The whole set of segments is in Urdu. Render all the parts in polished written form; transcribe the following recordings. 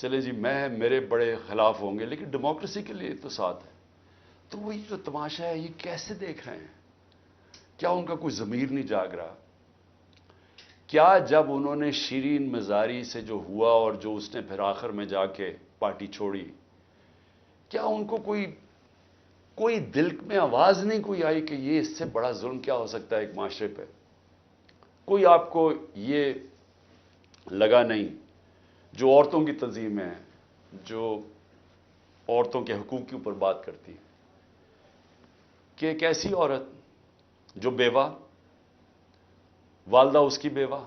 چلے جی میرے بڑے خلاف ہوں گے لیکن ڈیموکریسی کے لیے تو ساتھ ہے. تو وہ یہ جو تماشا ہے یہ کیسے دیکھ رہے ہیں؟ کیا ان کا کوئی ضمیر نہیں جاگ رہا؟ کیا جب انہوں نے شیرین مزاری سے جو ہوا اور جو اس نے پھر آخر میں جا کے پارٹی چھوڑی، کیا ان کو کوئی دل میں آواز نہیں کوئی آئی کہ یہ اس سے بڑا ظلم کیا ہو سکتا ہے ایک معاشرے پہ؟ کوئی آپ کو یہ لگا نہیں؟ جو عورتوں کی تنظیم ہے، جو عورتوں کے حقوق کے اوپر بات کرتی ہے، کہ ایک ایسی عورت جو بیوہ، والدہ اس کی بیوہ،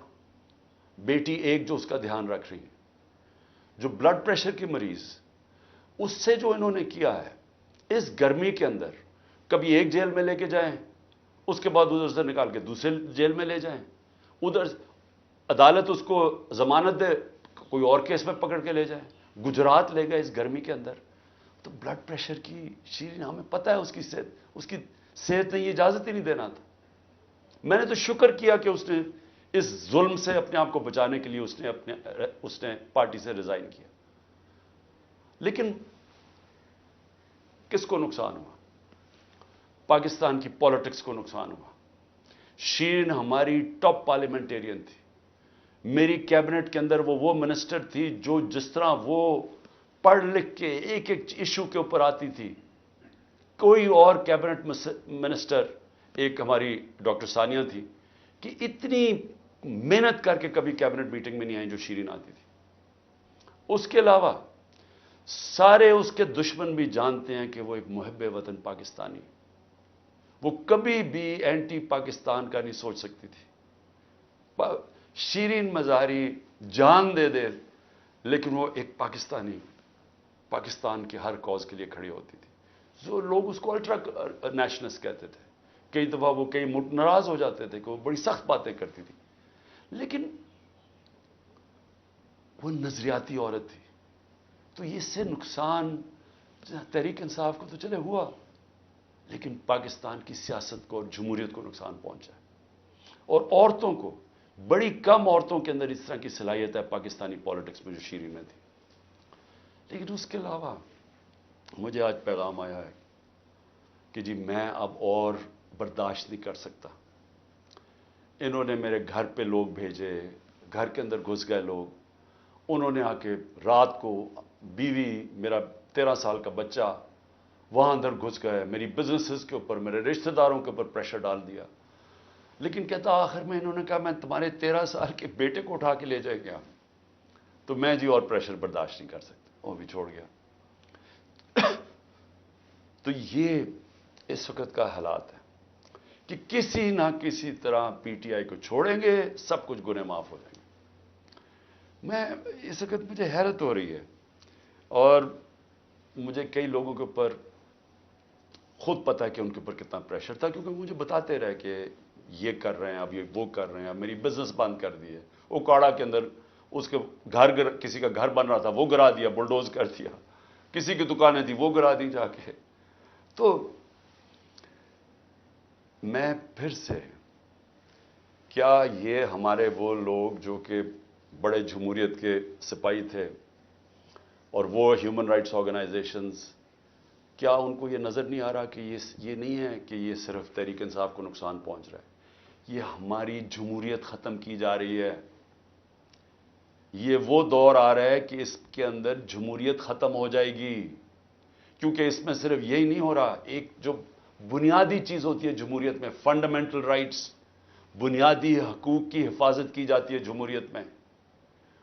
بیٹی ایک جو اس کا دھیان رکھ رہی ہے، جو بلڈ پریشر کی مریض، اس سے جو انہوں نے کیا ہے اس گرمی کے اندر، کبھی ایک جیل میں لے کے جائیں، اس کے بعد ادھر سے نکال کے دوسرے جیل میں لے جائیں، ادھر عدالت اس کو ضمانت دے، کوئی اور کیس میں پکڑ کے لے جائیں، گجرات لے گئے اس گرمی کے اندر. تو بلڈ پریشر کی شیرین، ہمیں پتہ ہے اس کی صحت نے یہ اجازت ہی نہیں دینا تھا. میں نے تو شکر کیا کہ اس نے اس ظلم سے اپنے آپ کو بچانے کے لیے اس نے پارٹی سے ریزائن کیا. لیکن کس کو نقصان ہوا؟ پاکستان کی پالیٹکس کو نقصان ہوا. شیرین ہماری ٹاپ پارلیمنٹیرین تھی. میری کیبنٹ کے اندر وہ منسٹر تھی جو جس طرح وہ پڑھ لکھ کے ایک ایک ایشو کے اوپر آتی تھی، کوئی اور کیبنٹ منسٹر، ایک ہماری ڈاکٹر ثانیہ تھی، کہ اتنی محنت کر کے کبھی کیبنٹ میٹنگ میں نہیں آئی جو شیرین آتی تھی. اس کے علاوہ سارے اس کے دشمن بھی جانتے ہیں کہ وہ ایک محب وطن پاکستانی، وہ کبھی بھی اینٹی پاکستان کا نہیں سوچ سکتی تھی. شیرین مزاری جان دے لیکن وہ ایک پاکستان کے ہر کاز کے لیے کھڑی ہوتی تھی. جو لوگ اس کو الٹرا نیشنلسٹ کہتے تھے، کئی دفعہ وہ کئی ناراض ہو جاتے تھے کہ وہ بڑی سخت باتیں کرتی تھی، لیکن وہ نظریاتی عورت تھی. تو اس سے نقصان تحریک انصاف کو تو چلے ہوا، لیکن پاکستان کی سیاست کو اور جمہوریت کو نقصان پہنچا. اور عورتوں کو، بڑی کم عورتوں کے اندر اس طرح کی صلاحیت ہے پاکستانی پالیٹکس میں جو شیرین میں تھی. لیکن اس کے علاوہ مجھے آج پیغام آیا ہے کہ جی میں اب اور برداشت نہیں کر سکتا. انہوں نے میرے گھر پہ لوگ بھیجے، گھر کے اندر گھس گئے لوگ. انہوں نے آ کے رات کو بیوی، میرا 13 سال کا بچہ وہاں اندر گھس گئے، میری بزنسز کے اوپر، میرے رشتہ داروں کے اوپر پریشر ڈال دیا. لیکن کہتا آخر میں انہوں نے کہا میں تمہارے 13 سال کے بیٹے کو اٹھا کے لے جائے گیا. تو میں جی اور پریشر برداشت نہیں کر سکتا، وہ بھی چھوڑ گیا. تو یہ اس وقت کا حالات ہے کہ کسی نہ کسی طرح پی ٹی آئی کو چھوڑیں گے، سب کچھ گناہ معاف ہو جائیں گے. میں اس وقت مجھے حیرت ہو رہی ہے، اور مجھے کئی لوگوں کے اوپر خود پتا ہے کہ ان کے اوپر کتنا پریشر تھا، کیونکہ مجھے بتاتے رہے کہ یہ کر رہے ہیں، اب یہ وہ کر رہے ہیں، اب میری بزنس بند کر دی ہے. اوکاڑا کے اندر اس کے کسی کا گھر بن رہا تھا وہ گرا دیا، بلڈوز کر دیا. کسی کی دکانیں تھی وہ گرا دی جا کے. تو میں پھر سے، کیا یہ ہمارے وہ لوگ جو کہ بڑے جمہوریت کے سپاہی تھے اور وہ ہیومن رائٹس آرگنائزیشنز، کیا ان کو یہ نظر نہیں آ رہا کہ یہ نہیں ہے کہ یہ صرف تحریک انصاف کو نقصان پہنچ رہا ہے، یہ ہماری جمہوریت ختم کی جا رہی ہے. یہ وہ دور آ رہا ہے کہ اس کے اندر جمہوریت ختم ہو جائے گی، کیونکہ اس میں صرف یہی نہیں ہو رہا. ایک جو بنیادی چیز ہوتی ہے جمہوریت میں، فنڈامنٹل رائٹس، بنیادی حقوق کی حفاظت کی جاتی ہے جمہوریت میں.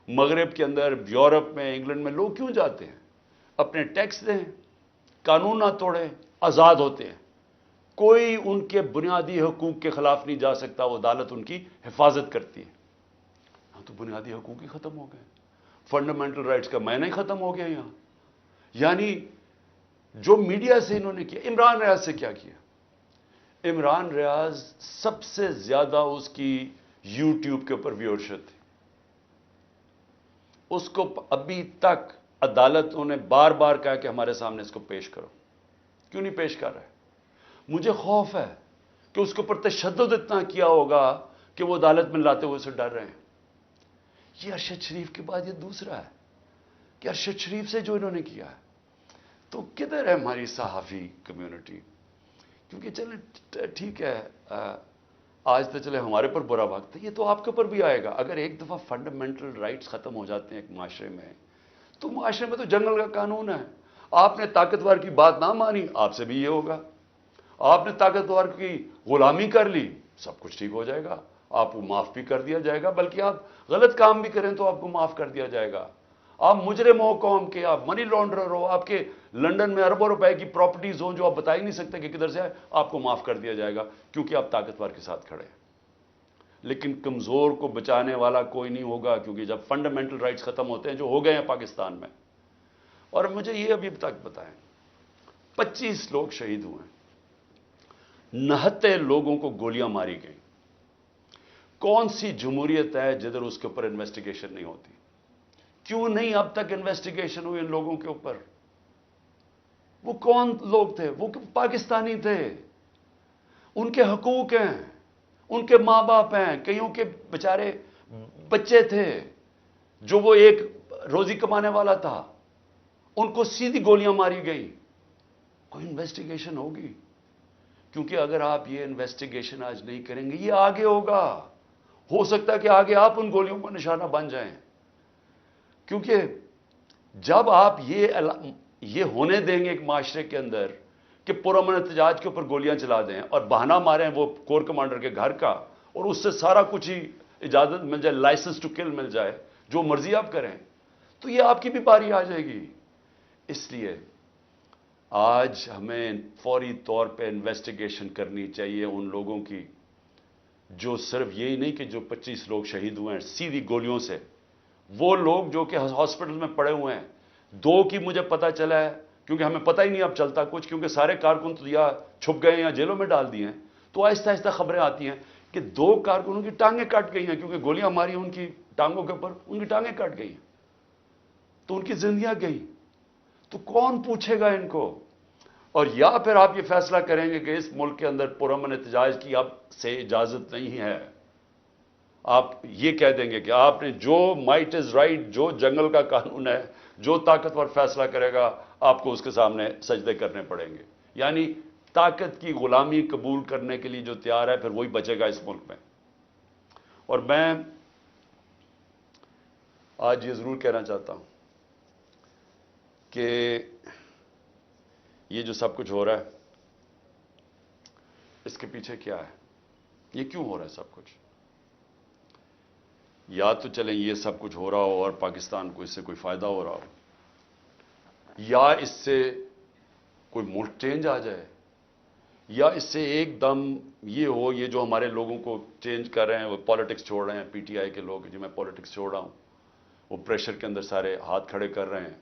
مغرب کے اندر، یورپ میں، انگلینڈ میں لوگ کیوں جاتے ہیں؟ اپنے ٹیکس دیں، قانون نہ توڑیں، آزاد ہوتے ہیں. کوئی ان کے بنیادی حقوق کے خلاف نہیں جا سکتا، وہ عدالت ان کی حفاظت کرتی ہے. ہاں تو بنیادی حقوق ہی ختم ہو گئے، فنڈامنٹل رائٹس کا معنی ہی ختم ہو گیا یہاں. یعنی جو میڈیا سے انہوں نے کیا، عمران ریاض سے کیا کیا؟ عمران ریاض سب سے زیادہ اس کی یوٹیوب کے اوپر ویورشپ تھی. اس کو ابھی تک عدالتوں نے بار بار کہا کہ ہمارے سامنے اس کو پیش کرو. کیوں نہیں پیش کر رہے؟ مجھے خوف ہے کہ اس کے اوپر تشدد اتنا کیا ہوگا کہ وہ عدالت میں لاتے ہوئے سے ڈر رہے ہیں. یہ ارشد شریف کے بعد یہ دوسرا ہے. کہ ارشد شریف سے جو انہوں نے کیا ہے، تو کدھر ہے ہماری صحافی کمیونٹی؟ کیونکہ چلے ٹھیک ہے، آج تو چلے ہمارے پر برا وقت ہے، یہ تو آپ کے اوپر بھی آئے گا۔ اگر ایک دفعہ فنڈامنٹل رائٹس ختم ہو جاتے ہیں ایک معاشرے میں، تو معاشرے میں تو جنگل کا قانون ہے۔ آپ نے طاقتور کی بات نہ مانی، آپ سے بھی یہ ہوگا۔ آپ نے طاقتور کی غلامی کر لی، سب کچھ ٹھیک ہو جائے گا، آپ کو معاف بھی کر دیا جائے گا، بلکہ آپ غلط کام بھی کریں تو آپ کو معاف کر دیا جائے گا۔ آپ مجرم ہو قوم کے، آپ منی لانڈرر ہو، آپ کے لنڈن میں اربوں روپے کی پراپرٹیز ہوں جو آپ بتا ہی نہیں سکتے کہ کدھر سے ہے، آپ کو معاف کر دیا جائے گا کیونکہ آپ طاقتور کے ساتھ کھڑے ہیں۔ لیکن کمزور کو بچانے والا کوئی نہیں ہوگا، کیونکہ جب فنڈامنٹل رائٹس ختم ہوتے ہیں جو ہو گئے ہیں پاکستان میں۔ اور مجھے یہ ابھی تک بتائیں، 25 لوگ شہید ہوئے ہیں، 69 لوگوں کو گولیاں ماری گئیں۔ کون سی جمہوریت ہے جدھر اس کے اوپر انویسٹیگیشن نہیں ہوتی؟ کیوں نہیں اب تک انویسٹیگیشن ہوئی ان لوگوں کے اوپر؟ وہ کون لوگ تھے؟ وہ پاکستانی تھے، ان کے حقوق ہیں، ان کے ماں باپ ہیں، کئیوں کے بیچارے بچے تھے جو وہ ایک روزی کمانے والا تھا، ان کو سیدھی گولیاں ماری گئی۔ کوئی انویسٹیگیشن ہوگی؟ کیونکہ اگر آپ یہ انویسٹیگیشن آج نہیں کریں گے، یہ آگے ہوگا، ہو سکتا ہے کہ آگے آپ ان گولیوں کا نشانہ بن جائیں۔ کیونکہ جب آپ یہ ہونے دیں گے ایک معاشرے کے اندر کہ پرامن احتجاج کے اوپر گولیاں چلا دیں اور بہانہ ماریں وہ کور کمانڈر کے گھر کا، اور اس سے سارا کچھ ہی اجازت مل جائے، لائسنس ٹو کل مل جائے، جو مرضی آپ کریں، تو یہ آپ کی بھی باری آ جائے گی۔ اس لیے آج ہمیں فوری طور پہ انویسٹیگیشن کرنی چاہیے ان لوگوں کی، جو صرف یہی نہیں کہ جو 25 لوگ شہید ہوئے ہیں سیدھی گولیوں سے، وہ لوگ جو کہ ہاسپٹل میں پڑے ہوئے ہیں۔ 2 کی مجھے پتا چلا ہے، کیونکہ ہمیں پتہ ہی نہیں اب چلتا کچھ، کیونکہ سارے کارکن تو یا چھپ گئے ہیں یا جیلوں میں ڈال دیے ہیں، تو آہستہ آہستہ خبریں آتی ہیں کہ 2 کارکنوں کی ٹانگیں کٹ گئی ہیں، کیونکہ گولیاں ماری ان کی ٹانگوں کے اوپر، ان کی ٹانگیں کٹ گئی ہیں، تو ان کی زندگیاں گئیں۔ تو کون پوچھے گا ان کو؟ اور یا پھر آپ یہ فیصلہ کریں گے کہ اس ملک کے اندر پرامن احتجاج کی اب سے اجازت نہیں ہے، آپ یہ کہہ دیں گے کہ آپ نے جو مائٹ از رائٹ، جو جنگل کا قانون ہے، جو طاقتور فیصلہ کرے گا آپ کو اس کے سامنے سجدے کرنے پڑیں گے۔ یعنی طاقت کی غلامی قبول کرنے کے لیے جو تیار ہے پھر وہی بچے گا اس ملک میں۔ اور میں آج یہ ضرور کہنا چاہتا ہوں کہ یہ جو سب کچھ ہو رہا ہے اس کے پیچھے کیا ہے؟ یہ کیوں ہو رہا ہے سب کچھ؟ یا تو چلیں یہ سب کچھ ہو رہا ہو اور پاکستان کو اس سے کوئی فائدہ ہو رہا ہو، یا اس سے کوئی ملک چینج آ جائے، یا اس سے ایک دم یہ ہو، یہ جو ہمارے لوگوں کو چینج کر رہے ہیں، وہ پالیٹکس چھوڑ رہے ہیں، پی ٹی آئی کے لوگ جو میں پالیٹکس چھوڑ رہا ہوں، وہ پریشر کے اندر سارے ہاتھ کھڑے کر رہے ہیں،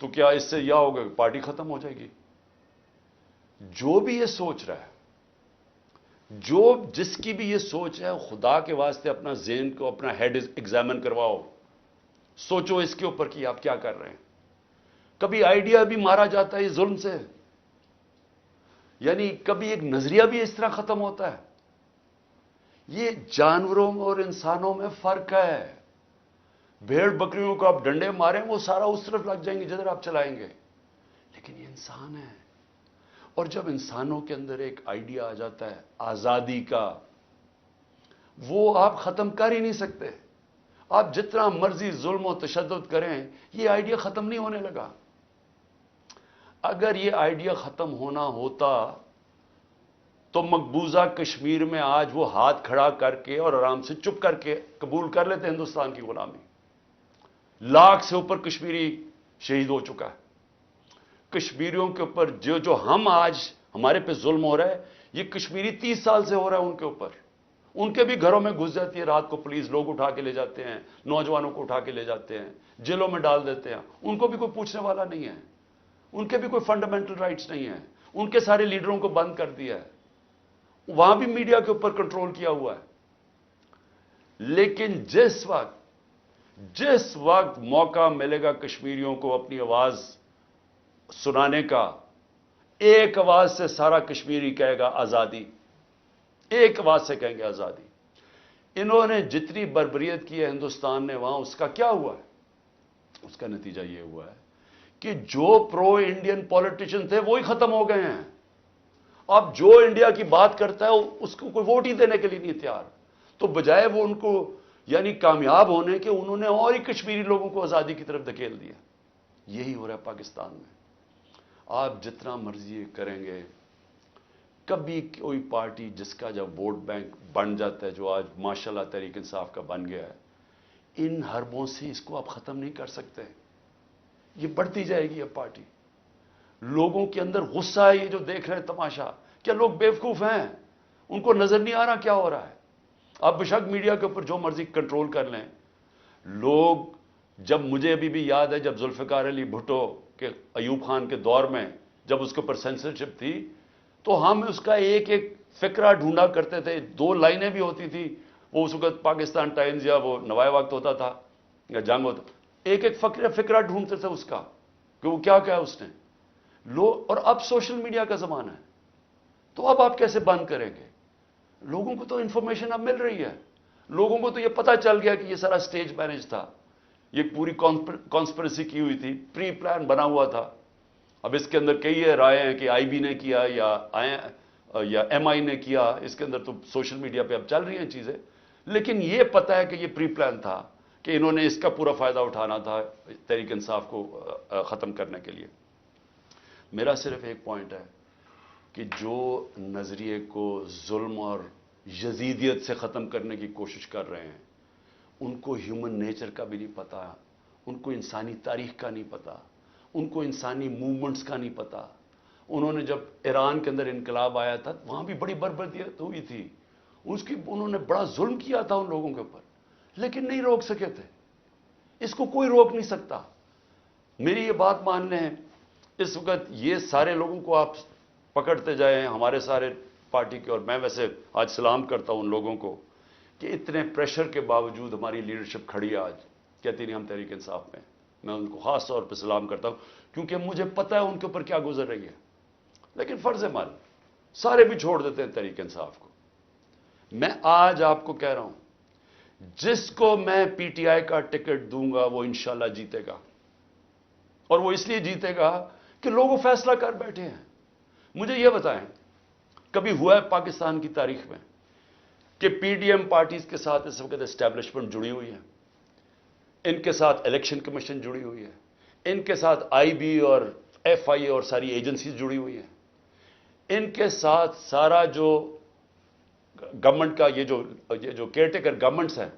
تو کیا اس سے یہ ہوگا کہ پارٹی ختم ہو جائے گی؟ جو بھی یہ سوچ رہا ہے، جس کی بھی یہ سوچ ہے، خدا کے واسطے اپنا ذہن کو، اپنا ہیڈ ایگزامن کرواؤ، سوچو اس کے اوپر کہ آپ کیا کر رہے ہیں۔ کبھی آئیڈیا بھی مارا جاتا ہے اس ظلم سے، یعنی کبھی ایک نظریہ بھی اس طرح ختم ہوتا ہے۔ یہ جانوروں اور انسانوں میں فرق ہے۔ بھیڑ بکریوں کو آپ ڈنڈے ماریں وہ سارا اس طرف لگ جائیں گے جدھر آپ چلائیں گے، لیکن یہ انسان ہے۔ اور جب انسانوں کے اندر ایک آئیڈیا آ جاتا ہے آزادی کا، وہ آپ ختم کر ہی نہیں سکتے۔ آپ جتنا مرضی ظلم و تشدد کریں، یہ آئیڈیا ختم نہیں ہونے لگا۔ اگر یہ آئیڈیا ختم ہونا ہوتا تو مقبوضہ کشمیر میں آج وہ ہاتھ کھڑا کر کے اور آرام سے چپ کر کے قبول کر لیتے ہندوستان کی غلامی۔ 1 لاکھ سے اوپر کشمیری شہید ہو چکا ہے۔ کشمیریوں کے اوپر جو ہم آج ہمارے پہ ظلم ہو رہا ہے، یہ کشمیری 30 سال سے ہو رہا ہے ان کے اوپر۔ ان کے بھی گھروں میں گھس جاتی ہے رات کو پولیس، لوگ اٹھا کے لے جاتے ہیں، نوجوانوں کو اٹھا کے لے جاتے ہیں، جیلوں میں ڈال دیتے ہیں، ان کو بھی کوئی پوچھنے والا نہیں ہے، ان کے بھی کوئی فنڈامنٹل رائٹس نہیں ہیں، ان کے سارے لیڈروں کو بند کر دیا ہے، وہاں بھی میڈیا کے اوپر کنٹرول کیا ہوا ہے۔ لیکن جس وقت موقع ملے گا کشمیریوں کو اپنی آواز سنانے کا، ایک آواز سے سارا کشمیری کہے گا آزادی، ایک آواز سے کہیں گے آزادی۔ انہوں نے جتنی بربریت کی ہے ہندوستان نے وہاں، اس کا کیا ہوا ہے؟ اس کا نتیجہ یہ ہوا ہے کہ جو پرو انڈین پولیٹیشین تھے وہی ختم ہو گئے ہیں. اب جو انڈیا کی بات کرتا ہے اس کو کوئی ووٹ ہی دینے کے لیے نہیں تیار. تو بجائے وہ ان کو یعنی کامیاب ہونے کے انہوں نے اور ہی کشمیری لوگوں کو آزادی کی طرف دھکیل دیا. یہی ہو رہا ہے پاکستان میں. آپ جتنا مرضی کریں گے, کبھی کوئی پارٹی جس کا جب ووٹ بینک بن جاتا ہے, جو آج ماشاءاللہ تحریک انصاف کا بن گیا ہے, ان حربوں سے اس کو آپ ختم نہیں کر سکتے. یہ بڑھتی جائے گی اب پارٹی. لوگوں کے اندر غصہ ہے, یہ جو دیکھ رہے ہیں تماشا. کیا لوگ بیوقوف ہیں؟ ان کو نظر نہیں آ رہا کیا ہو رہا ہے؟ آپ بشک میڈیا کے اوپر جو مرضی کنٹرول کر لیں. لوگ جب مجھے ابھی بھی یاد ہے جب ذوالفقار علی بھٹو کے ایوب خان کے دور میں جب اس کے اوپر سینسرشپ تھی تو ہم اس کا ایک ایک فقرہ ڈھونڈا کرتے تھے. 2 لائنیں بھی ہوتی تھی. وہ اس وقت پاکستان ٹائمز یا وہ نوائے وقت ہوتا تھا یا جنگ ہوتا, ایک ایک فقرہ ڈھونڈتے تھے اس کا کہ وہ کیا کہا اس نے. اور اب سوشل میڈیا کا زمانہ ہے, تو اب آپ کیسے بند کریں گے؟ لوگوں کو تو انفارمیشن اب مل رہی ہے. لوگوں کو تو یہ پتہ چل گیا کہ یہ سارا سٹیج مینج تھا, یہ پوری کانسپریسی کی ہوئی تھی, پری پلان بنا ہوا تھا. اب اس کے اندر کئی رائے ہیں کہ آئی بی نے کیا یا ایم آئی نے کیا. اس کے اندر تو سوشل میڈیا پہ اب چل رہی ہیں چیزیں, لیکن یہ پتہ ہے کہ یہ پری پلان تھا کہ انہوں نے اس کا پورا فائدہ اٹھانا تھا تحریک انصاف کو ختم کرنے کے لیے. میرا صرف ایک پوائنٹ ہے کہ جو نظریے کو ظلم اور یزیدیت سے ختم کرنے کی کوشش کر رہے ہیں, ان کو ہیومن نیچر کا بھی نہیں پتا, ان کو انسانی تاریخ کا نہیں پتا, ان کو انسانی موومنٹس کا نہیں پتا. انہوں نے جب ایران کے اندر انقلاب آیا تھا وہاں بھی بڑی بربریت ہوئی تھی, انہوں نے بڑا ظلم کیا تھا ان لوگوں کے اوپر, لیکن نہیں روک سکے تھے. اس کو کوئی روک نہیں سکتا. میری یہ بات مان لیں, اس وقت یہ سارے لوگوں کو آپ پکڑتے جائیں, ہمارے سارے پارٹی کے, اور میں ویسے آج سلام کرتا ہوں ان لوگوں کو کہ اتنے پریشر کے باوجود ہماری لیڈرشپ کھڑی ہے آج, کہتی نہیں ہم تحریک انصاف میں. میں ان کو خاص طور پہ سلام کرتا ہوں کیونکہ مجھے پتہ ہے ان کے اوپر کیا گزر رہی ہے. لیکن فرض مال سارے بھی چھوڑ دیتے ہیں تحریک انصاف کو. میں آج آپ کو کہہ رہا ہوں, جس کو میں پی ٹی آئی کا ٹکٹ دوں گا وہ انشاءاللہ جیتے گا, اور وہ اس لیے جیتے گا کہ لوگ فیصلہ کر بیٹھے ہیں. مجھے یہ بتائیں, کبھی ہوا ہے پاکستان کی تاریخ میں کہ پی ڈی ایم پارٹیز کے ساتھ اس وقت اسٹیبلشمنٹ جڑی ہوئی ہے, ان کے ساتھ الیکشن کمیشن جڑی ہوئی ہے, ان کے ساتھ آئی بی اور ایف آئی اور ساری ایجنسیز جڑی ہوئی ہیں, ان کے ساتھ سارا جو گورنمنٹ کا یہ جو کیئر ٹیکر گورنمنٹس ہیں,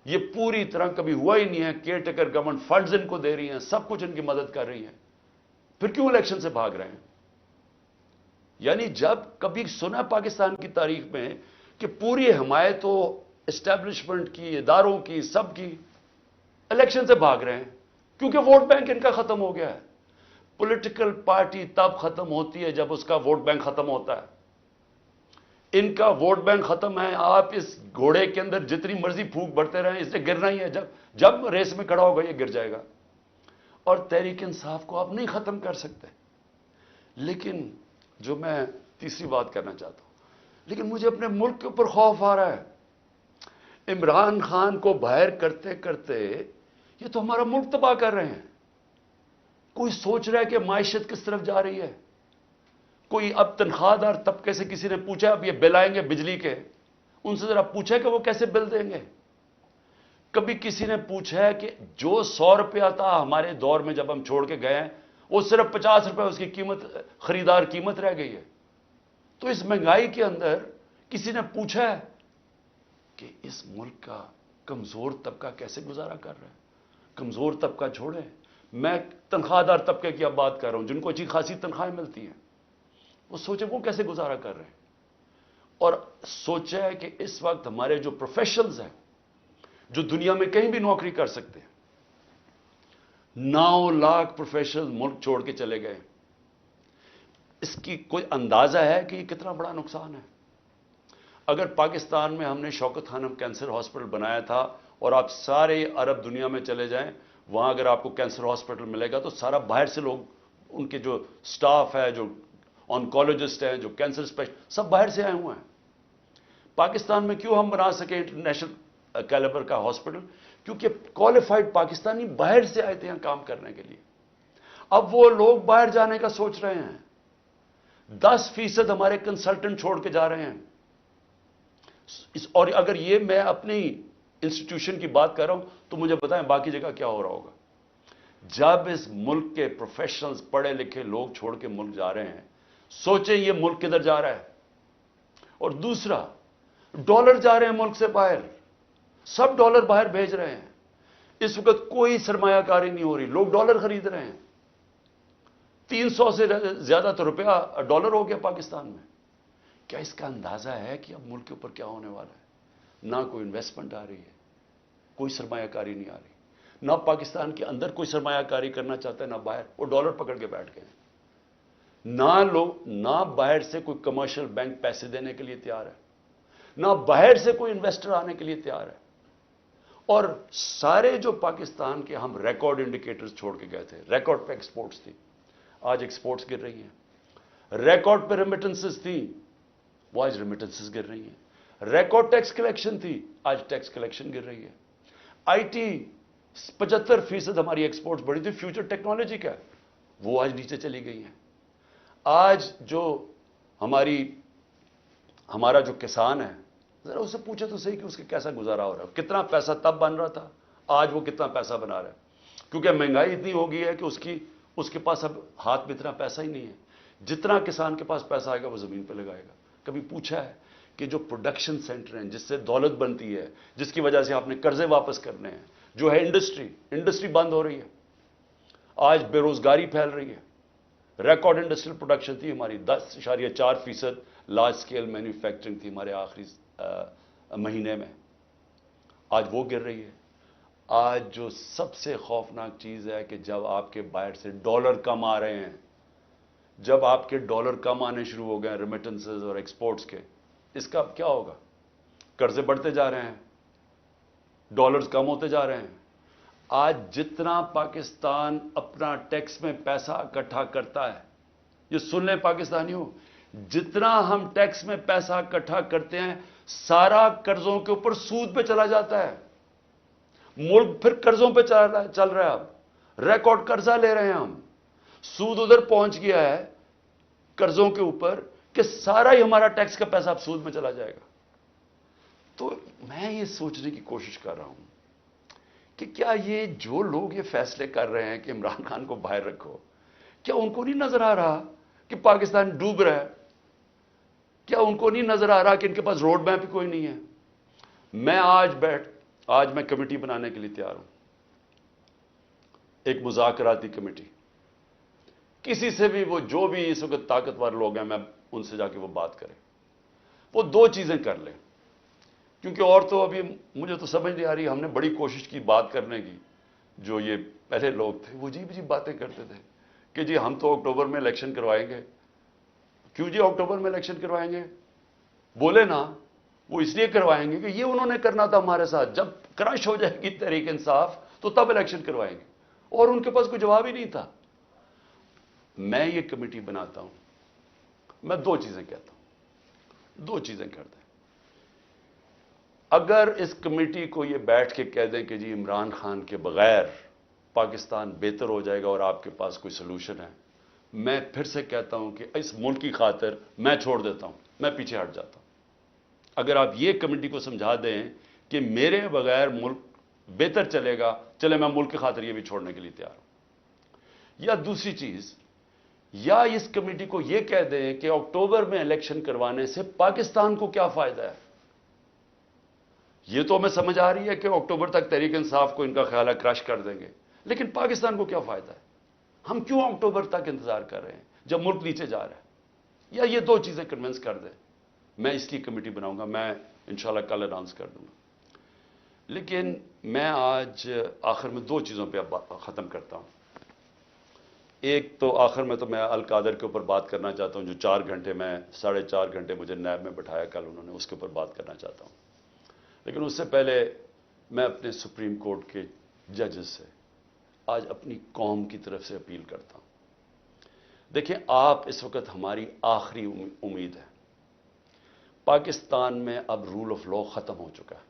یہ پوری طرح کبھی ہوا ہی نہیں ہے. Care taker government funds in کو دے رہی ہیں, سب کچھ ان کی مدد کر رہی ہیں, پھر کیوں الیکشن سے بھاگ رہے ہیں؟ یعنی جب کبھی سنا پاکستان کی تاریخ میں کہ پوری حمایت ہو اسٹیبلشمنٹ کی, اداروں کی, سب کی, الیکشن سے بھاگ رہے ہیں کیونکہ ووٹ بینک ان کا ختم ہو گیا ہے. پولیٹیکل پارٹی تب ختم ہوتی ہے جب اس کا ووٹ بینک ختم ہوتا ہے. ان کا ووٹ بینک ختم ہے. آپ اس گھوڑے کے اندر جتنی مرضی پھونک بڑھتے رہیں, اس نے گرنا ہی ہے. جب ریس میں کھڑا ہوگا یہ گر جائے گا. اور تحریک انصاف کو آپ نہیں ختم کر سکتے. لیکن جو میں تیسری بات کرنا چاہتا ہوں, لیکن مجھے اپنے ملک کے اوپر خوف آ رہا ہے. عمران خان کو باہر کرتے کرتے یہ تو ہمارا ملک تباہ کر رہے ہیں. کوئی سوچ رہا ہے کہ معیشت کس طرف جا رہی ہے؟ کوئی اب تنخواہ دار طبقے سے کسی نے پوچھا اب یہ بل آئیں گے بجلی کے, ان سے ذرا پوچھا کہ وہ کیسے بل دیں گے؟ کبھی کسی نے پوچھا ہے کہ جو 100 روپیہ تھا ہمارے دور میں جب ہم چھوڑ کے گئے ہیں, وہ صرف 50 روپے اس کی قیمت, خریدار قیمت رہ گئی ہے. تو اس مہنگائی کے اندر کسی نے پوچھا ہے کہ اس ملک کا کمزور طبقہ کیسے گزارا کر رہا ہے؟ کمزور طبقہ چھوڑیں, میں تنخواہ دار طبقے کی اب بات کر رہا ہوں, جن کو اچھی خاصی تنخواہیں ملتی ہیں. وہ سوچیں وہ کیسے گزارا کر رہے ہیں. اور سوچیں کہ اس وقت ہمارے جو پروفیشنلز ہیں, جو دنیا میں کہیں بھی نوکری کر سکتے ہیں, 9 لاکھ پروفیشنل ملک چھوڑ کے چلے گئے. اس کی کوئی اندازہ ہے کہ یہ کتنا بڑا نقصان ہے؟ اگر پاکستان میں ہم نے شوکت خانم کینسر ہاسپٹل بنایا تھا, اور آپ سارے عرب دنیا میں چلے جائیں, وہاں اگر آپ کو کینسر ہاسپٹل ملے گا تو سارا باہر سے لوگ, ان کے جو سٹاف ہے, جو آنکولوجسٹ ہیں, جو کینسر اسپیشل, سب باہر سے آئے ہوئے ہیں. پاکستان میں کیوں ہم بنا سکے انٹرنیشنل کیلیبر کا ہاسپٹل، کیونکہ کوالیفائڈ پاکستانی باہر سے آئے تھے یہاں کام کرنے کے لیے. اب وہ لوگ باہر جانے کا سوچ رہے ہیں. 10% ہمارے کنسلٹنٹ چھوڑ کے جا رہے ہیں. اور اگر یہ میں اپنی انسٹیٹیوشن کی بات کر رہا ہوں تو مجھے بتائیں باقی جگہ کیا ہو رہا ہوگا. جب اس ملک کے پروفیشنلز پڑھے لکھے لوگ چھوڑ کے ملک جا رہے ہیں، سوچیں یہ ملک کدھر جا رہا ہے. اور دوسرا، ڈالر جا رہے ہیں ملک سے باہر، سب ڈالر باہر بھیج رہے ہیں. اس وقت کوئی سرمایہ کاری نہیں ہو رہی، لوگ ڈالر خرید رہے ہیں. 300 سے زیادہ تو روپیہ ڈالر ہو گیا پاکستان میں. کیا اس کا اندازہ ہے کہ اب ملک کے اوپر کیا ہونے والا ہے؟ نہ کوئی انویسٹمنٹ آ رہی ہے، کوئی سرمایہ کاری نہیں آ رہی. نہ پاکستان کے اندر کوئی سرمایہ کاری کرنا چاہتا ہے، نہ باہر. وہ ڈالر پکڑ کے بیٹھ گئے. نہ باہر سے کوئی کمرشل بینک پیسے دینے کے لیے تیار ہے، نہ باہر سے کوئی انویسٹر آنے کے لیے تیار ہے. اور سارے جو پاکستان کے ہم ریکارڈ انڈیکیٹرز چھوڑ کے گئے تھے، ریکارڈ پہ ایکسپورٹس تھی، آج ایکسپورٹس گر رہی ہیں. ریکارڈ پہ ریمیٹنسز تھی، وہ آج ریمیٹنسز گر رہی ہیں. ریکارڈ ٹیکس کلیکشن تھی، آج ٹیکس کلیکشن گر رہی ہے. آئی ٹی 75% ہماری ایکسپورٹس بڑھی تھی فیوچر ٹیکنالوجی کا، وہ آج نیچے چلی گئی ہیں. آج جو ہمارا جو کسان ہے، ذرا اسے پوچھے تو صحیح کہ اس کے کیسا گزارا ہو رہا ہے. کتنا پیسہ تب بن رہا تھا، آج وہ کتنا پیسہ بنا رہا ہے. کیونکہ مہنگائی اتنی ہو گئی ہے کہ اس کے پاس اب ہاتھ میں اتنا پیسہ ہی نہیں ہے. جتنا کسان کے پاس پیسہ آئے گا وہ زمین پہ لگائے گا. کبھی پوچھا ہے کہ جو پروڈکشن سینٹر ہیں جس سے دولت بنتی ہے، جس کی وجہ سے آپ نے قرضے واپس کرنے ہیں، جو ہے انڈسٹری بند ہو رہی ہے. آج بے روزگاری پھیل رہی ہے. ریکارڈ انڈسٹریل پروڈکشن تھی ہماری، 10.4% لارج سکیل مینوفیکچرنگ تھی ہمارے آخری مہینے میں، آج وہ گر رہی ہے. آج جو سب سے خوفناک چیز ہے کہ جب آپ کے باہر سے ڈالر کم آ رہے ہیں، جب آپ کے ڈالر کم آنے شروع ہو گئے ریمیٹنسز اور ایکسپورٹس کے، اس کا کیا ہوگا؟ قرضے بڑھتے جا رہے ہیں، ڈالرز کم ہوتے جا رہے ہیں. آج جتنا پاکستان اپنا ٹیکس میں پیسہ اکٹھا کرتا ہے، یہ سن لیں پاکستانیوں، جتنا ہم ٹیکس میں پیسہ اکٹھا کرتے ہیں سارا قرضوں کے اوپر سود پہ چلا جاتا ہے. ملک پھر قرضوں پہ چل رہا ہے. اب ریکارڈ قرضہ لے رہے ہیں ہم، سود ادھر پہنچ گیا ہے قرضوں کے اوپر کہ سارا ہی ہمارا ٹیکس کا پیسہ اب سود میں چلا جائے گا. تو میں یہ سوچنے کی کوشش کر رہا ہوں کہ کیا یہ جو لوگ یہ فیصلے کر رہے ہیں کہ عمران خان کو باہر رکھو، کیا ان کو نہیں نظر آ رہا کہ پاکستان ڈوب رہا ہے؟ کیا ان کو نہیں نظر آ رہا کہ ان کے پاس روڈ میپ ہی کوئی نہیں ہے؟ میں آج میں کمیٹی بنانے کے لیے تیار ہوں، ایک مذاکراتی کمیٹی. کسی سے بھی، وہ جو بھی اس وقت طاقتور لوگ ہیں، میں ان سے جا کے وہ بات کریں. وہ دو چیزیں کر لیں، کیونکہ اور تو ابھی مجھے تو سمجھ نہیں آ رہی. ہم نے بڑی کوشش کی بات کرنے کی. جو یہ پہلے لوگ تھے وہ عجیب عجیب باتیں کرتے تھے کہ جی ہم تو اکتوبر میں الیکشن کروائیں گے. کیوں جی اکتوبر میں الیکشن کروائیں گے؟ بولے نا، وہ اس لیے کروائیں گے کہ یہ انہوں نے کرنا تھا ہمارے ساتھ. جب کرش ہو جائے گی تحریک انصاف تو تب الیکشن کروائیں گے، اور ان کے پاس کوئی جواب ہی نہیں تھا. میں یہ کمیٹی بناتا ہوں، میں دو چیزیں کہتا ہوں، دو چیزیں کرتے ہیں. اگر اس کمیٹی کو یہ بیٹھ کے کہہ دیں کہ جی عمران خان کے بغیر پاکستان بہتر ہو جائے گا اور آپ کے پاس کوئی سلوشن ہے، میں پھر سے کہتا ہوں کہ اس ملک کی خاطر میں چھوڑ دیتا ہوں، میں پیچھے ہٹ جاتا ہوں. اگر آپ یہ کمیٹی کو سمجھا دیں کہ میرے بغیر ملک بہتر چلے گا، چلے میں ملک کی خاطر یہ بھی چھوڑنے کے لیے تیار ہوں. یا دوسری چیز، یا اس کمیٹی کو یہ کہہ دیں کہ اکتوبر میں الیکشن کروانے سے پاکستان کو کیا فائدہ ہے. یہ تو ہمیں سمجھ آ رہی ہے کہ اکتوبر تک تحریک انصاف کو ان کا خیال ہے کرش کر دیں گے، لیکن پاکستان کو کیا فائدہ ہے؟ ہم کیوں اکتوبر تک انتظار کر رہے ہیں جب ملک نیچے جا رہا ہے؟ یا یہ دو چیزیں کنونس کر دیں. میں اس کی کمیٹی بناؤں گا، میں انشاءاللہ کل اناؤنس کر دوں گا. لیکن میں آج آخر میں دو چیزوں پہ ختم کرتا ہوں. ایک تو آخر میں تو میں القادر کے اوپر بات کرنا چاہتا ہوں، جو 4 گھنٹے میں 4.5 گھنٹے مجھے نیب میں بٹھایا کل انہوں نے، اس کے اوپر بات کرنا چاہتا ہوں. لیکن اس سے پہلے میں اپنے سپریم کورٹ کے ججز سے آج اپنی قوم کی طرف سے اپیل کرتا ہوں. دیکھیں، آپ اس وقت ہماری آخری امید ہے. پاکستان میں اب رول آف لا ختم ہو چکا ہے.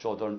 14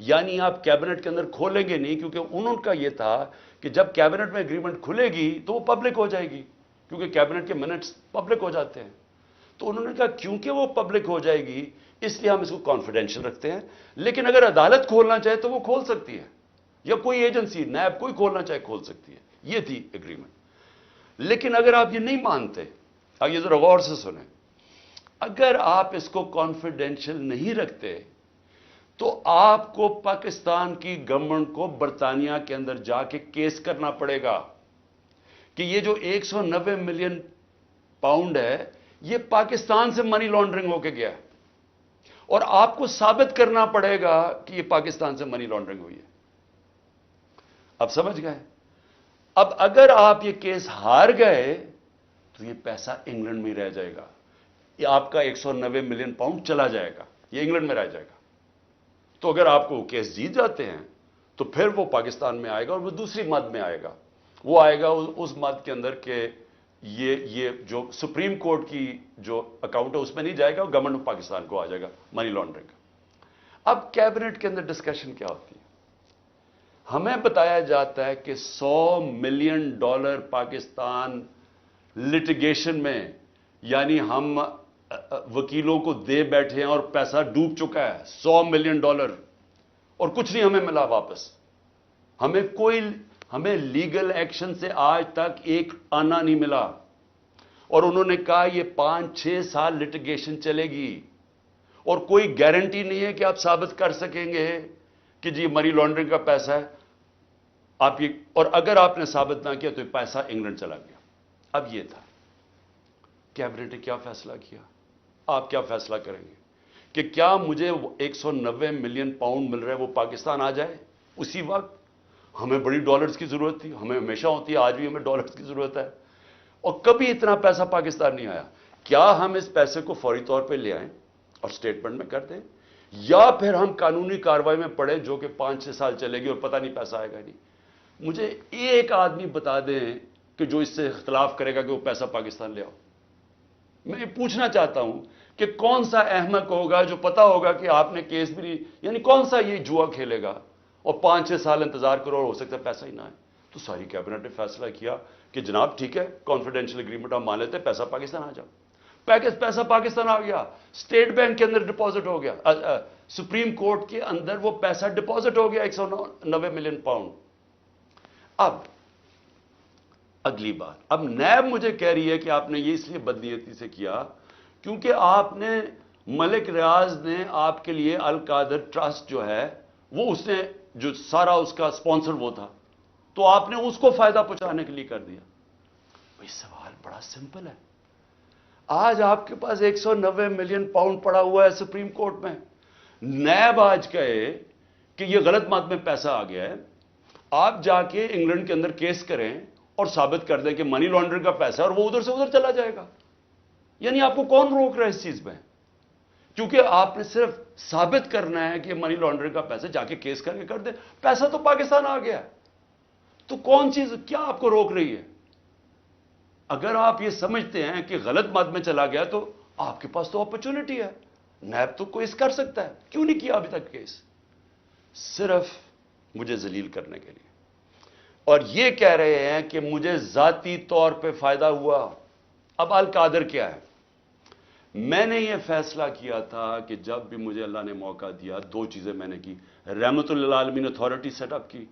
یعنی آپ کیبنٹ کے اندر کھولیں گے نہیں، کیونکہ انہوں کا یہ تھا کہ جب کیبنٹ میں اگریمنٹ کھلے گی تو وہ پبلک ہو جائے گی، کیونکہ کیبنٹ کے منٹس پبلک ہو جاتے ہیں۔ تو انہوں نے کہا کیونکہ وہ پبلک ہو جائے گی اس لیے ہم اس کو کانفیڈینشیل رکھتے ہیں، لیکن اگر عدالت کھولنا چاہے تو وہ کھول سکتی ہے، یا کوئی ایجنسی نیب کوئی کھولنا چاہے کھول سکتی ہے۔ یہ تھی اگریمنٹ۔ لیکن اگر آپ یہ نہیں مانتے، اب یہ ذرا غور سے سنیں، اگر آپ اس کو کانفیڈینشیل نہیں رکھتے تو آپ کو پاکستان کی گورنمنٹ کو برطانیہ کے اندر جا کے کیس کرنا پڑے گا کہ یہ جو 190 ملین پاؤنڈ ہے یہ پاکستان سے منی لانڈرنگ ہو کے گیا ہے، اور آپ کو ثابت کرنا پڑے گا کہ یہ پاکستان سے منی لانڈرنگ ہوئی ہے۔ اب سمجھ گئے؟ اب اگر آپ یہ کیس ہار گئے تو یہ پیسہ انگلینڈ میں رہ جائے گا، یہ آپ کا 190 ملین پاؤنڈ چلا جائے گا، یہ انگلینڈ میں رہ جائے گا۔ تو اگر آپ کو کیس جیت جاتے ہیں تو پھر وہ پاکستان میں آئے گا، اور وہ دوسری مد میں آئے گا، وہ آئے گا اس مد کے اندر کہ یہ جو سپریم کورٹ کی جو اکاؤنٹ ہے اس میں نہیں جائے گا، گورنمنٹ آف پاکستان کو آ جائے گا منی لانڈرنگ کا۔ اب کیبنٹ کے اندر ڈسکشن کیا ہوتی ہے؟ ہمیں بتایا جاتا ہے کہ $100 ملین پاکستان لٹیگیشن میں، یعنی ہم وکیلوں کو دے بیٹھے ہیں اور پیسہ ڈوب چکا ہے $100 ملین، اور کچھ نہیں ہمیں ملا واپس۔ ہمیں لیگل ایکشن سے آج تک ایک آنا نہیں ملا، اور انہوں نے کہا یہ 5-6 سال لٹیگیشن چلے گی، اور کوئی گارنٹی نہیں ہے کہ آپ ثابت کر سکیں گے کہ جی منی لانڈرنگ کا پیسہ ہے آپ یہ، اور اگر آپ نے ثابت نہ کیا تو یہ پیسہ انگلینڈ چلا گیا۔ اب یہ تھا کیبنٹ نے کیا فیصلہ کیا، آپ کیا فیصلہ کریں گے کہ کیا مجھے 190 ملین پاؤنڈ مل رہا ہے وہ پاکستان آ جائے اسی وقت؟ ہمیں بڑی ڈالرز کی ضرورت تھی، ہمیں ہمیشہ ہوتی ہے، آج بھی ہمیں ڈالرز کی ضرورت ہے، اور کبھی اتنا پیسہ پاکستان نہیں آیا۔ کیا ہم اس پیسے کو فوری طور پہ لے آئیں اور سٹیٹمنٹ میں کر دیں، یا پھر ہم قانونی کارروائی میں پڑیں جو کہ 5-6 سال چلے گی اور پتہ نہیں پیسہ آئے گا نہیں؟ مجھے ایک آدمی بتا دیں کہ جو اس سے اختلاف کرے گا کہ وہ پیسہ پاکستان لے آؤ۔ میں یہ پوچھنا چاہتا ہوں کہ کون سا احمق ہوگا جو پتا ہوگا کہ آپ نے کیس بھی نہیں، یعنی کون سا یہ جوا کھیلے گا اور 5-6 سال انتظار کرو اور ہو سکتا ہے پیسہ ہی نہ آئے؟ تو ساری کیبنٹ نے فیصلہ کیا کہ جناب ٹھیک ہے، کانفیڈینشیل اگریمنٹ ہم مان لیتے ہیں، پیسہ پاکستان آ جاؤ۔ پیسہ پاکستان آ گیا، اسٹیٹ بینک کے اندر ڈپازٹ ہو گیا، سپریم کورٹ کے اندر وہ پیسہ ڈپازٹ ہو گیا 190 ملین پاؤنڈ۔ اب اگلی بات، اب نیب مجھے کہہ رہی ہے کہ آپ نے یہ اس لیے بدنیتی سے کیا کیونکہ آپ نے ملک ریاض نے آپ کے لیے القادر ٹرسٹ جو ہے وہ اس نے جو سارا اس کا سپانسر وہ تھا، تو آپ نے اس کو فائدہ پہنچانے کے لیے کر دیا۔ بھئی سوال بڑا سمپل ہے، آج آپ کے پاس 190 ملین پاؤنڈ پڑا ہوا ہے سپریم کورٹ میں، نیب آج کہے کہ یہ غلط مد میں پیسہ آ گیا ہے، آپ جا کے انگلینڈ کے اندر کیس کریں اور ثابت کر دیں کہ منی لانڈرنگ کا پیسہ ہے اور وہ ادھر سے ادھر چلا جائے گا۔ یعنی آپ کو کون روک رہا ہے اس چیز میں؟ کیونکہ آپ نے صرف ثابت کرنا ہے کہ منی لانڈرنگ کا پیسہ، جا کے کیس کر کے کر دیں، پیسہ تو پاکستان آ گیا، تو کون چیز کیا آپ کو روک رہی ہے؟ اگر آپ یہ سمجھتے ہیں کہ غلط مد میں چلا گیا تو آپ کے پاس تو اپرچونٹی ہے، نیب تو کیس کر سکتا ہے، کیوں نہیں کیا ابھی تک کیس؟ صرف مجھے ذلیل کرنے کے لیے، اور یہ کہہ رہے ہیں کہ مجھے ذاتی طور پہ فائدہ ہوا۔ اب القادر کیا ہے؟ میں نے یہ فیصلہ کیا تھا کہ جب بھی مجھے اللہ نے موقع دیا، 2 چیزیں میں نے کی۔ رحمت للعالمین اتھارٹی سیٹ اپ کی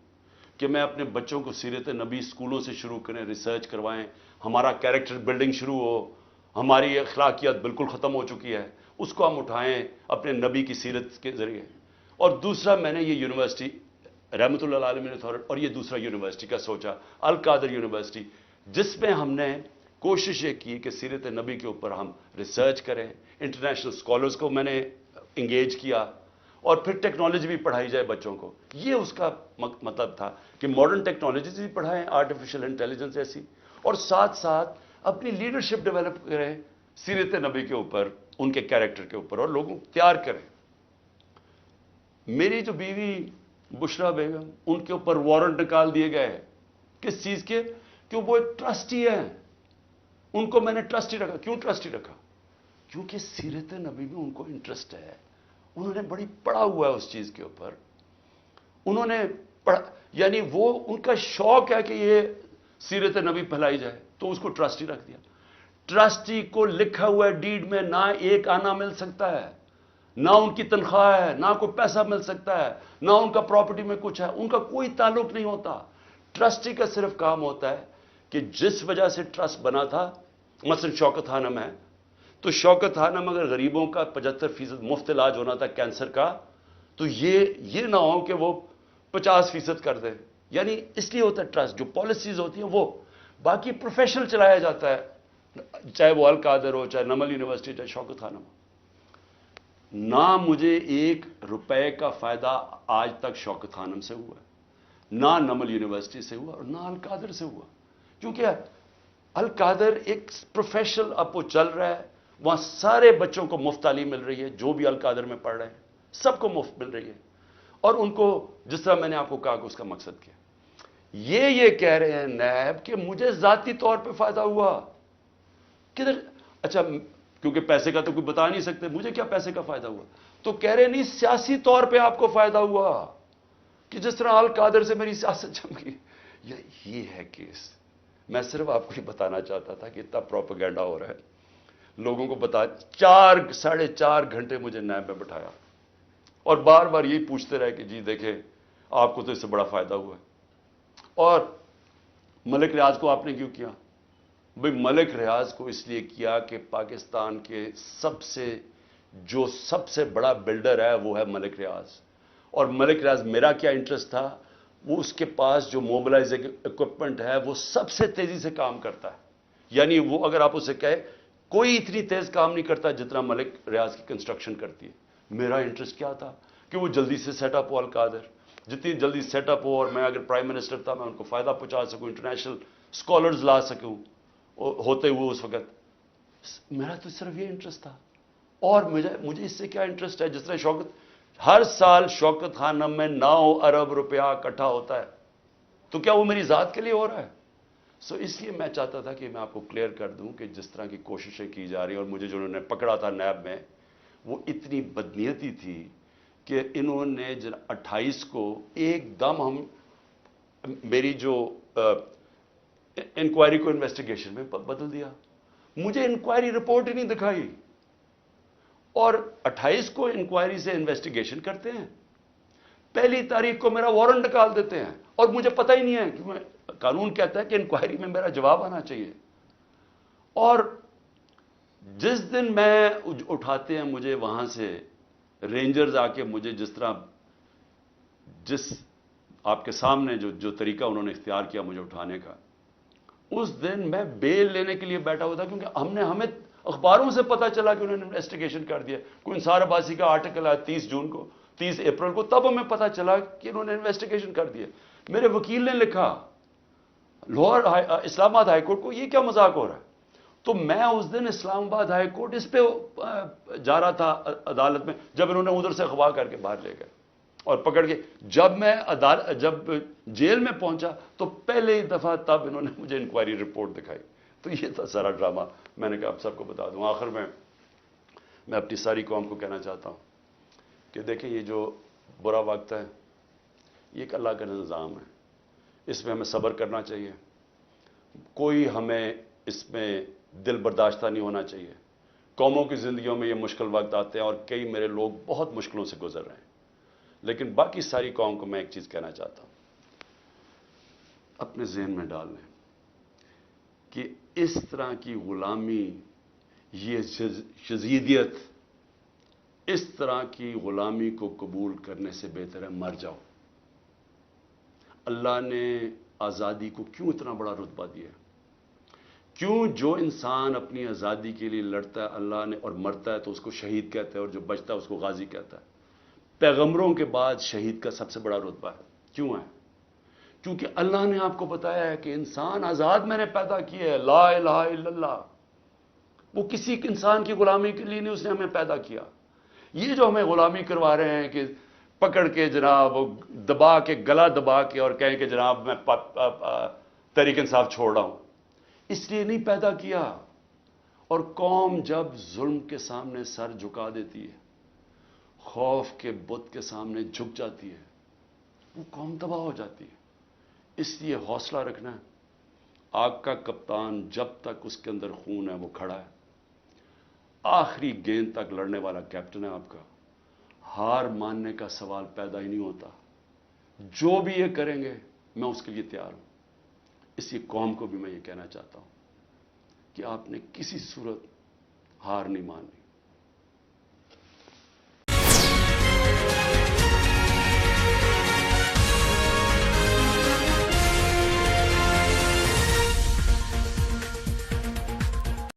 کہ میں اپنے بچوں کو سیرت نبی اسکولوں سے شروع کریں، ریسرچ کروائیں، ہمارا کیریکٹر بلڈنگ شروع ہو، ہماری اخلاقیات بالکل ختم ہو چکی ہے، اس کو ہم اٹھائیں اپنے نبی کی سیرت کے ذریعے۔ اور دوسرا میں نے یہ یونیورسٹی رحمت للعالمین اتھارٹی، اور یہ دوسرا یونیورسٹی کا سوچا، القادر یونیورسٹی، جس میں ہم نے کوشش یہ کی کہ سیرت نبی کے اوپر ہم ریسرچ کریں، انٹرنیشنل اسکالرز کو میں نے انگیج کیا، اور پھر ٹیکنالوجی بھی پڑھائی جائے بچوں کو۔ یہ اس کا مطلب تھا کہ ماڈرن ٹیکنالوجیز بھی پڑھائیں، آرٹیفیشل انٹیلیجنس ایسی، اور ساتھ ساتھ اپنی لیڈرشپ ڈیولپ کریں سیرت نبی کے اوپر، ان کے کیریکٹر کے اوپر، اور لوگوں کو تیار کریں۔ میری جو بیوی بشرا بیگم، ان کے اوپر وارنٹ نکال دیے گئے، کس چیز کے؟ کہ وہ ایک ٹرسٹی ہیں، ان کو میں نے ٹرسٹی رکھا۔ کیوں ٹرسٹی رکھا؟ کیونکہ سیرت نبی میں ان کو انٹرسٹ ہے، انہوں نے بڑی پڑھا ہوا ہے اس چیز کے اوپر، انہوں نے پڑھا، یعنی وہ ان کا شوق ہے کہ یہ سیرت نبی پھیلائی جائے، تو اس کو ٹرسٹی رکھ دیا۔ ٹرسٹی کو لکھا ہوا ڈیڈ میں نہ ایک آنا مل سکتا ہے، نہ ان کی تنخواہ ہے، نہ کوئی پیسہ مل سکتا ہے، نہ ان کا پراپرٹی میں کچھ ہے، ان کا کوئی تعلق نہیں ہوتا۔ ٹرسٹی کا صرف کام ہوتا ہے کہ جس وجہ سے ٹرسٹ بنا تھا، مثلا شوکت خانم ہے، تو شوکت خانم اگر غریبوں کا 75% مفت علاج ہونا تھا کینسر کا، تو یہ نہ ہو کہ وہ 50% کر دیں۔ یعنی اس لیے ہوتا ہے ٹرسٹ، جو پالیسیز ہوتی ہیں وہ، باقی پروفیشنل چلایا جاتا ہے، چاہے وہ القادر ہو، چاہے نمل یونیورسٹی، چاہے شوکت خانم ہو۔ نہ مجھے 1 روپے کا فائدہ آج تک شوکت خانم سے ہوا ہے، نہ نمل یونیورسٹی سے ہوا، اور نہ القادر سے ہوا، کیونکہ القادر ایک پروفیشنل اب وہ چل رہا ہے، وہاں سارے بچوں کو مفت تعلیم مل رہی ہے، جو بھی القادر میں پڑھ رہے ہیں سب کو مفت مل رہی ہے، اور ان کو جس طرح میں نے آپ کو کہا کہ اس کا مقصد کیا، یہ کہہ رہے ہیں نیب کہ مجھے ذاتی طور پہ فائدہ ہوا۔ کدھر؟ اچھا، کیونکہ پیسے کا تو کوئی بتا نہیں سکتے، مجھے کیا پیسے کا فائدہ ہوا؟ تو کہہ رہے نہیں سیاسی طور پہ آپ کو فائدہ ہوا، کہ جس طرح القادر سے میری سیاست جم گئی۔ یہ ہے کیس۔ میں صرف آپ کو یہ بتانا چاہتا تھا کہ اتنا پروپیگنڈا ہو رہا ہے، لوگوں کو بتا، 4.5 گھنٹے مجھے نیب میں بٹھایا، اور بار بار یہی پوچھتے رہے کہ جی دیکھیں آپ کو تو اس سے بڑا فائدہ ہوا ہے۔ اور ملک ریاض کو آپ نے کیوں کیا؟ بھئی ملک ریاض کو اس لیے کیا کہ پاکستان کے سب سے بڑا بلڈر ہے وہ ہے ملک ریاض، اور ملک ریاض میرا کیا انٹرسٹ تھا، وہ اس کے پاس جو موبلائزنگ اکوپمنٹ ہے وہ سب سے تیزی سے کام کرتا ہے، یعنی وہ اگر آپ اسے کہے کوئی اتنی تیز کام نہیں کرتا جتنا ملک ریاض کی کنسٹرکشن کرتی ہے۔ میرا انٹرسٹ کیا تھا کہ وہ جلدی سے سیٹ اپ ہو، القادر جتنی جلدی سیٹ اپ ہو، اور میں اگر پرائم منسٹر تھا میں ان کو فائدہ پہنچا سکوں، انٹرنیشنل اسکالرز لا سکوں ہوتے ہوئے اس وقت۔ میرا تو صرف یہ انٹرسٹ تھا، اور مجھے اس سے کیا انٹرسٹ ہے؟ جس طرح ہر سال شوکت خانم میں 9 ارب روپیہ اکٹھا ہوتا ہے، تو کیا وہ میری ذات کے لیے ہو رہا ہے؟ اس لیے میں چاہتا تھا کہ میں آپ کو کلیئر کر دوں کہ جس طرح کی کوششیں کی جا رہی ہیں، اور مجھے جو انہوں نے پکڑا تھا نیب میں، وہ اتنی بدنیتی تھی کہ انہوں نے 28 کو ایک دم میری جو انکوائری کو انویسٹیگیشن میں بدل دیا، مجھے انکوائری رپورٹ ہی نہیں دکھائی، اور 28 کو انکوائری سے انویسٹیگیشن کرتے ہیں، 1 تاریخ کو میرا وارنٹ نکال دیتے ہیں، اور مجھے پتہ ہی نہیں ہے کہ قانون کہتا ہے کہ انکوائری میں میرا جواب آنا چاہیے۔ اور جس دن میں اٹھاتے ہیں مجھے وہاں سے رینجرز آ کے، مجھے جس آپ کے سامنے جو طریقہ انہوں نے اختیار کیا مجھے اٹھانے کا، اس دن میں بیل لینے کے لیے بیٹھا ہوا تھا، کیونکہ ہمیں اخباروں سے پتا چلا کہ انہوں نے انویسٹیگیشن کر دیا، کوئی انصار عباسی کا آرٹیکل آیا 30 اپریل کو، تب ہمیں پتا چلا کہ انہوں نے انویسٹیگیشن کر دیا۔ میرے وکیل نے لکھا لاہور اسلام آباد ہائی کورٹ کو، یہ کیا مذاق ہو رہا ہے؟ تو میں اس دن اسلام آباد ہائی کورٹ اس پہ جا رہا تھا عدالت میں، جب انہوں نے ادھر سے اغوا کر کے باہر لے گئے اور پکڑ کے، جب میں جب جیل میں پہنچا تو پہلے ہی دفعہ تب انہوں نے مجھے انکوائری رپورٹ دکھائی۔ تو یہ تھا سارا ڈرامہ، میں نے کہا آپ سب کو بتا دوں۔ آخر میں اپنی ساری قوم کو کہنا چاہتا ہوں کہ دیکھیں یہ جو برا وقت ہے یہ ایک اللہ کا نظام ہے، اس میں ہمیں صبر کرنا چاہیے، کوئی ہمیں اس میں دل برداشتہ نہیں ہونا چاہیے۔ قوموں کی زندگیوں میں یہ مشکل وقت آتے ہیں، اور کئی میرے لوگ بہت مشکلوں سے گزر رہے ہیں، لیکن باقی ساری قوم کو میں ایک چیز کہنا چاہتا ہوں، اپنے ذہن میں ڈال لیں کہ اس طرح کی غلامی، یہ شذیدیت، اس طرح کی غلامی کو قبول کرنے سے بہتر ہے مر جاؤ۔ اللہ نے آزادی کو کیوں اتنا بڑا رتبہ دیا؟ کیوں جو انسان اپنی آزادی کے لیے لڑتا ہے اللہ نے اور مرتا ہے تو اس کو شہید کہتا ہے، اور جو بچتا ہے اس کو غازی کہتا ہے۔ پیغمبروں کے بعد شہید کا سب سے بڑا رتبہ ہے، کیوں ہے؟ کیونکہ اللہ نے آپ کو بتایا ہے کہ انسان آزاد میں نے پیدا کیا ہے، لا الہ الا اللہ، وہ کسی انسان کی غلامی کے لیے نہیں اس نے ہمیں پیدا کیا۔ یہ جو ہمیں غلامی کروا رہے ہیں کہ پکڑ کے جناب دبا کے، گلا دبا کے، اور کہیں کہ جناب میں تحریک انصاف چھوڑ رہا ہوں، اس لیے نہیں پیدا کیا۔ اور قوم جب ظلم کے سامنے سر جھکا دیتی ہے، خوف کے بت کے سامنے جھک جاتی ہے، وہ قوم تباہ ہو جاتی ہے. اس لیے حوصلہ رکھنا ہے. آپ کا کپتان جب تک اس کے اندر خون ہے وہ کھڑا ہے. آخری گیند تک لڑنے والا کیپٹن ہے آپ کا. ہار ماننے کا سوال پیدا ہی نہیں ہوتا. جو بھی یہ کریں گے میں اس کے لیے تیار ہوں. اسی قوم کو بھی میں یہ کہنا چاہتا ہوں کہ آپ نے کسی صورت ہار نہیں ماننی.